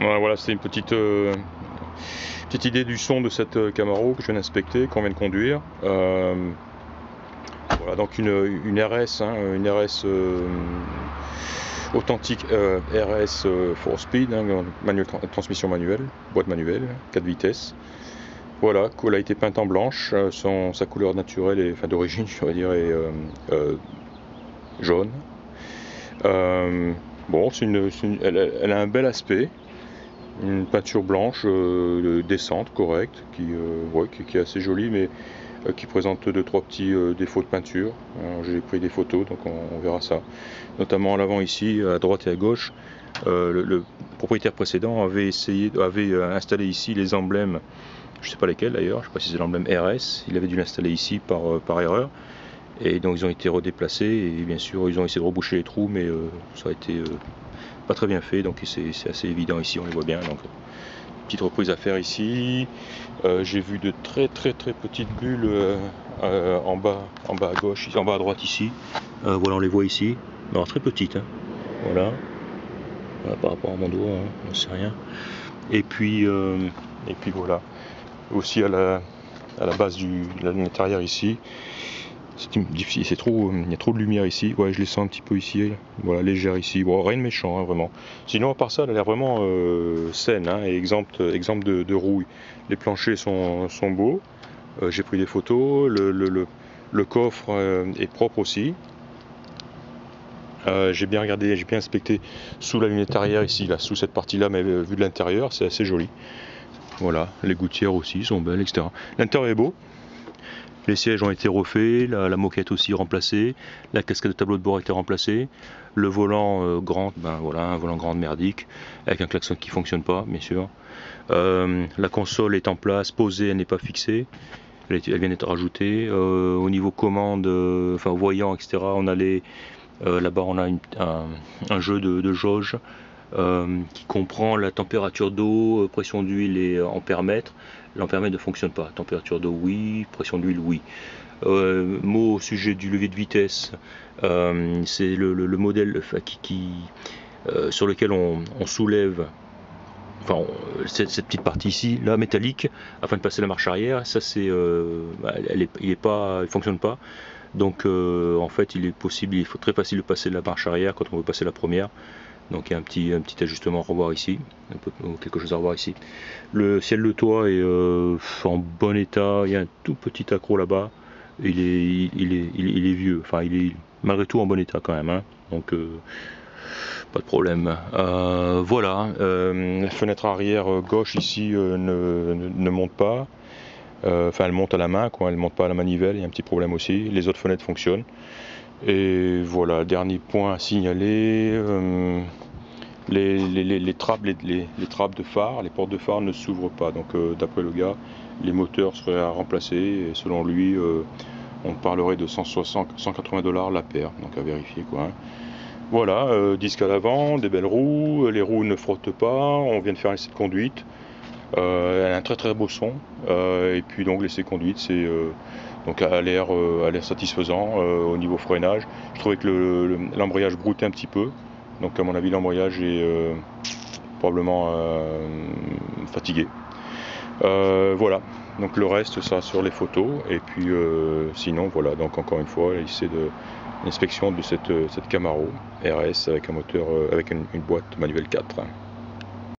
Voilà, c'est une petite idée du son de cette Camaro que je viens d'inspecter, qu'on vient de conduire. Voilà, donc une RS, une RS authentique, RS 4 speed, transmission manuelle, boîte manuelle, 4 vitesses. Voilà, elle a été peinte en blanche, sa couleur naturelle, enfin d'origine, je veux dire, est jaune. Bon, elle a un bel aspect, une peinture blanche décente, correcte, qui est assez jolie, mais qui présente 2-3 petits défauts de peinture. J'ai pris des photos, donc on verra ça. Notamment à l'avant ici, à droite et à gauche, le propriétaire précédent avait installé ici les emblèmes, je ne sais pas lesquels d'ailleurs, je ne sais pas si c'est l'emblème RS, il avait dû l'installer ici par erreur. Et donc ils ont été redéplacés et bien sûr ils ont essayé de reboucher les trous, mais ça a été pas très bien fait, donc c'est assez évident ici, on les voit bien. Donc petite reprise à faire ici. J'ai vu de très petites bulles en bas à gauche, en bas à droite ici. Voilà, on les voit ici, alors très petites, hein. Voilà. Voilà, par rapport à mon doigt, hein, on ne sait rien. Et puis voilà, aussi à la base de la lunette arrière ici. C'est difficile, il y a trop de lumière ici. Ouais, je les sens un petit peu ici. Voilà, légère ici. Bon, rien de méchant, hein, vraiment. Sinon, à part ça, elle a l'air vraiment saine, hein, et exemple de rouille. Les planchers sont beaux. J'ai pris des photos. Le coffre est propre aussi. J'ai bien regardé, j'ai bien inspecté sous la lunette arrière ici, là, sous cette partie-là, mais vu de l'intérieur, c'est assez joli. Voilà, les gouttières aussi sont belles, etc. L'intérieur est beau. Les sièges ont été refaits, la moquette aussi remplacée, la casquette de tableau de bord a été remplacée, le volant grand, ben voilà, un volant grand merdique, avec un klaxon qui ne fonctionne pas, bien sûr. La console est en place, posée, elle n'est pas fixée, elle vient d'être rajoutée. Au niveau commande, enfin voyant, etc., on a là-bas on a un jeu de jauge qui comprend la température d'eau, pression d'huile et ampère-mètre. L'ampère-mètre ne fonctionne pas. Température d'eau, oui. Pression d'huile, oui. Mot au sujet du levier de vitesse. C'est le modèle sur lequel on soulève, enfin, cette petite partie ici, là, métallique, afin de passer la marche arrière. Ça, il ne fonctionne pas. Donc, en fait, il faut très facile de passer la marche arrière quand on veut passer la première. Donc il y a un petit ajustement à revoir ici, quelque chose à revoir ici. Le ciel de toit est en bon état, il y a un tout petit accroc là-bas, il est vieux, enfin il est malgré tout en bon état quand même, hein. Donc pas de problème. Voilà, la fenêtre arrière gauche ici ne monte pas, enfin elle monte à la main, quoi, elle monte pas à la manivelle, il y a un petit problème aussi. Les autres fenêtres fonctionnent. Et voilà, dernier point à signaler, les trappes de phare, les portes de phare ne s'ouvrent pas. Donc d'après le gars, les moteurs seraient à remplacer et selon lui, on parlerait de 180 $ la paire, donc à vérifier, quoi, hein. Voilà, disque à l'avant, des belles roues, les roues ne frottent pas, on vient de faire un essai de conduite. Elle a un très beau son, et puis donc l'essai de conduite c'est donc a l'air satisfaisant au niveau freinage. Je trouvais que l'embrayage broutait un petit peu, donc à mon avis l'embrayage est probablement fatigué. Voilà, donc le reste ça sur les photos, et puis sinon voilà, donc encore une fois c'est l'inspection de cette Camaro RS avec un moteur avec une boîte manuelle 4.